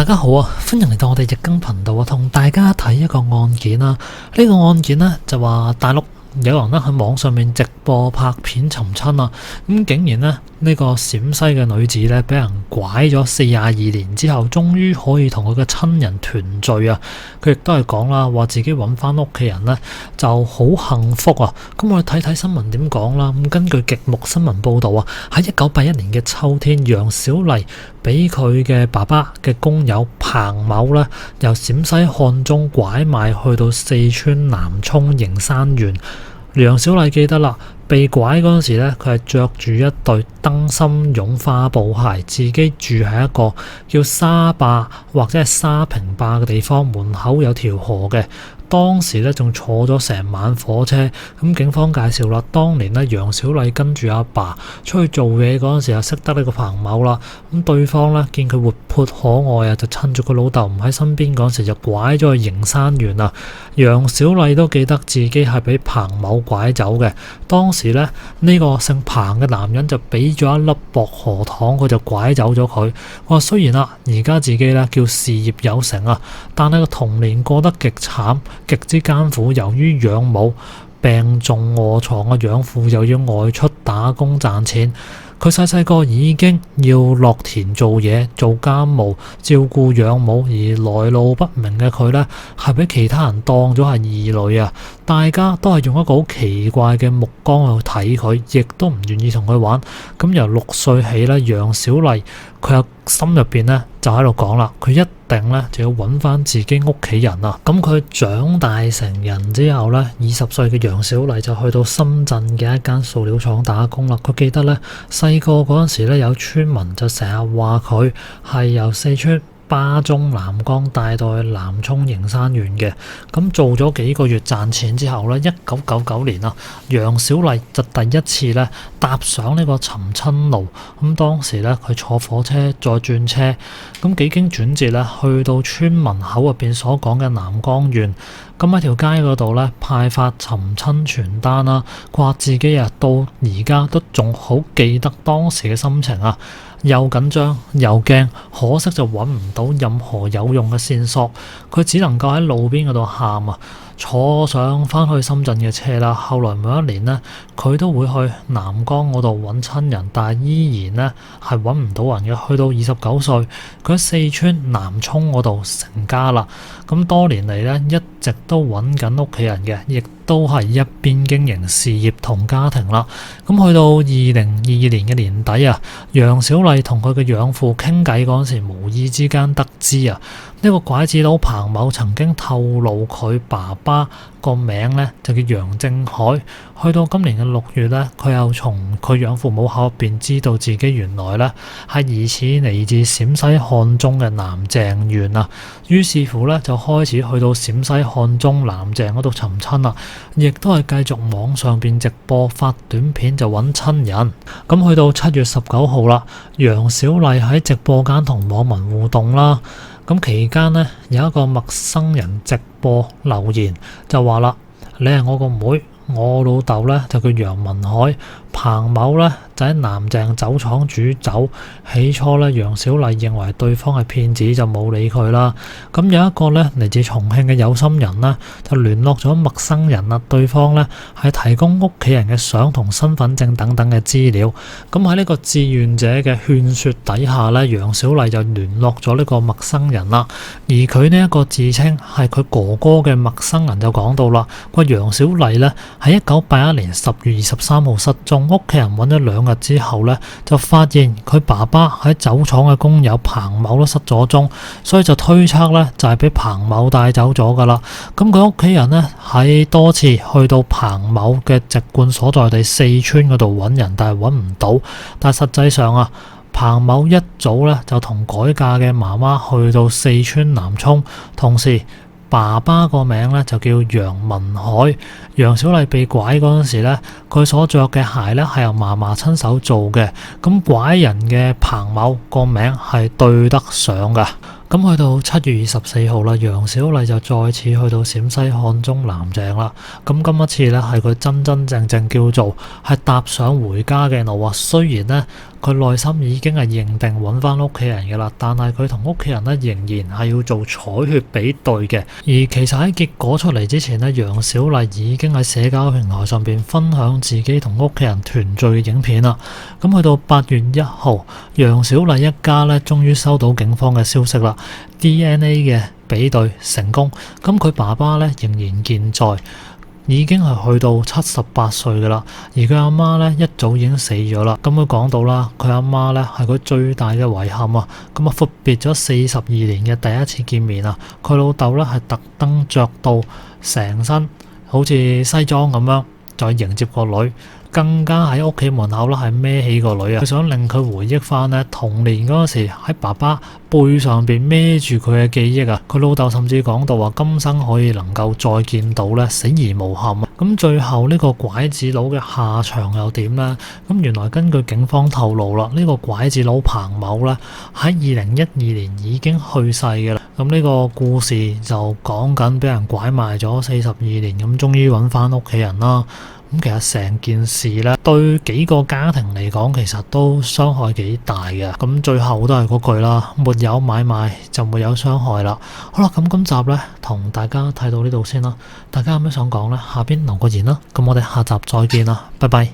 大家好啊，歡迎嚟到我哋易經頻道啊，同大家睇一個案件啦。呢個案件呢，就話大陸有人咧喺網上面直播拍片尋親啊，咁竟然呢個陝西嘅女子咧俾人拐咗42年之後，終於可以同佢嘅親人團聚啊！佢亦都係講啦，話自己揾翻屋企人呢就好幸福啊！咁我哋睇睇新聞點講啦。咁根據極目新聞報導啊，喺1981年嘅秋天，楊小麗俾佢嘅爸爸嘅工友彭某呢，由陝西漢中拐賣去到四川南充營山縣。楊小麗記得啦，被拐嗰陣時咧，佢係着住一對燈芯絨花布鞋，自己住喺一個叫沙壩或者係沙坪壩嘅地方，門口有條河嘅。當時咧仲坐咗成晚火車。咁警方介紹啦，當年咧楊小麗跟住阿爸出去做嘢嗰陣時，就識得呢個彭某啦。咁對方咧見佢活潑可愛啊，就趁住佢老豆唔喺身邊嗰陣時，就拐咗去營山縣啊。楊小麗都記得自己係俾彭某拐走嘅。當時咧呢個姓彭嘅男人就俾咗一粒薄荷糖，佢就拐走咗佢。我話雖然而家自己咧叫事業有成啊，但係個童年過得極慘。極之艱苦，由於養母病重臥床，嘅養父又要外出打工賺錢，佢細個已經要落田做嘢、做家務、照顧養母，而來路不明嘅佢呢，係俾其他人當咗係異類啊！大家都係用一個好奇怪嘅目光去睇佢，亦都唔願意同佢玩。咁由6歲起呢，楊小麗佢有心入邊呢，就喺度講啦，佢一定呢就要揾翻自己屋企人啊！咁佢長大成人之後呢，20歲嘅楊小麗就去到深圳嘅一間塑料廠打工啦。佢記得呢，細個嗰陣時呢，有村民就成日話佢係由四川巴中南江帶到去南充營山縣嘅。咁做咗幾個月賺錢之後呢，1999年啊，楊小麗就第一次呢搭上呢個尋親路。咁當時呢，佢坐火車再轉車，咁幾經轉折呢，去到村門口入邊所講嘅南江縣。咁喺條街嗰度呢，派發尋親傳單啦，話自己到而家都仲好記得當時嘅心情啊！又緊張又驚，可惜就揾唔到任何有用嘅線索，佢只能夠喺路邊嗰度喊啊！坐上翻去深圳嘅車啦。後來每一年呢，佢都會去南江嗰度揾親人，但係依然呢係揾唔到人嘅。去到29歲，佢喺四川南充嗰度成家啦。咁多年嚟呢，一直都揾緊屋企人嘅，亦都係一邊經營事業同家庭啦。咁去到2022年嘅年底啊，楊小麗同佢嘅養父傾偈嗰陣時，無意之間得知啊，呢個拐子佬彭某曾經透露佢爸爸個名呢就叫楊正海。去到今年嘅6月呢，佢又從佢養父母口入邊知道自己原來呢係疑似嚟自陝西漢中嘅南鄭縣啊。於是乎呢，就開始去到陝西漢中南鄭嗰度尋親啦，亦都係繼續網上邊直播發短片就揾親人。咁去到7月19號啦，楊小麗喺直播間同網民互動啦。咁期間呢，有一個陌生人直播留言就話啦：你係我個妹，我老豆呢就叫楊文海，彭某呢就喺南鄭酒廠煮酒。起初呢，楊小麗認為對方係騙子，就冇理佢啦。咁有一個呢嚟自重慶嘅有心人呢，就聯絡咗陌生人啦。對方呢係提供屋企人嘅相同身份證等等嘅資料。咁喺呢個志願者嘅勸說底下呢，楊小麗就聯絡咗呢個陌生人啦。而佢呢一個自稱係佢哥哥嘅陌生人就講到啦，個楊小麗呢喺1981年10月23號失蹤，屋企人揾咗2日之後呢，就發現佢爸爸喺酒廠嘅工友彭某都失咗蹤，所以就推測呢就係俾彭某帶走咗噶啦。咁佢屋企人呢喺多次去到彭某嘅籍貫所在地四川嗰度揾人，但係揾唔到。但係實際上啊，彭某一早呢就同改嫁嘅媽媽去到四川南充，同時爸爸個名呢就叫楊文海。楊小麗被拐嗰陣時呢，佢所着嘅鞋呢係由嫲嫲親手做嘅。咁拐人嘅彭某個名係對得上㗎。咁去到7月24號啦，楊小麗就再次去到陝西漢中南鄭啦。咁今一次呢，係佢真真正正叫做係踏上回家嘅路啊。雖然呢，佢內心已經係認定揾翻屋企人嘅啦，但係佢同屋企人咧仍然係要做採血比對嘅。而其實喺結果出嚟之前咧，楊小麗已經喺社交平台上邊分享自己同屋企人團聚嘅影片啦。咁去到8月1號，楊小麗一家咧終於收到警方嘅消息啦，DNA 嘅比對成功。咁佢爸爸咧仍然健在，已經係去到78歲噶啦，而佢阿媽咧一早已經死咗啦。咁佢講到啦，佢阿媽咧係佢最大嘅遺憾啊。咁啊，闊別咗42年嘅第一次見面啊，佢老豆咧係特登着到成身好似西裝咁樣，再迎接個女。更加喺屋企門口啦，係孭起個女啊！佢想令佢回憶翻呢童年嗰陣時喺爸爸背上邊孭住佢嘅記憶啊！佢老豆甚至講到話，今生可以能夠再見到咧，死而無憾啊！咁最後呢個拐子佬嘅下場又點呢？咁原來根據警方透露啦，呢個拐子佬彭某咧喺2012年已經去世嘅啦。咁呢個故事就講緊俾人拐賣咗42年，咁終於揾翻屋企人啦。咁其實成件事咧，對幾個家庭嚟講，其實都傷害幾大嘅。咁最後都係嗰句啦，沒有買賣就沒有傷害啦。好啦，咁今集咧同大家睇到呢度先啦。大家有咩想講咧？下邊留個言啦。咁我哋下集再見啦，拜拜。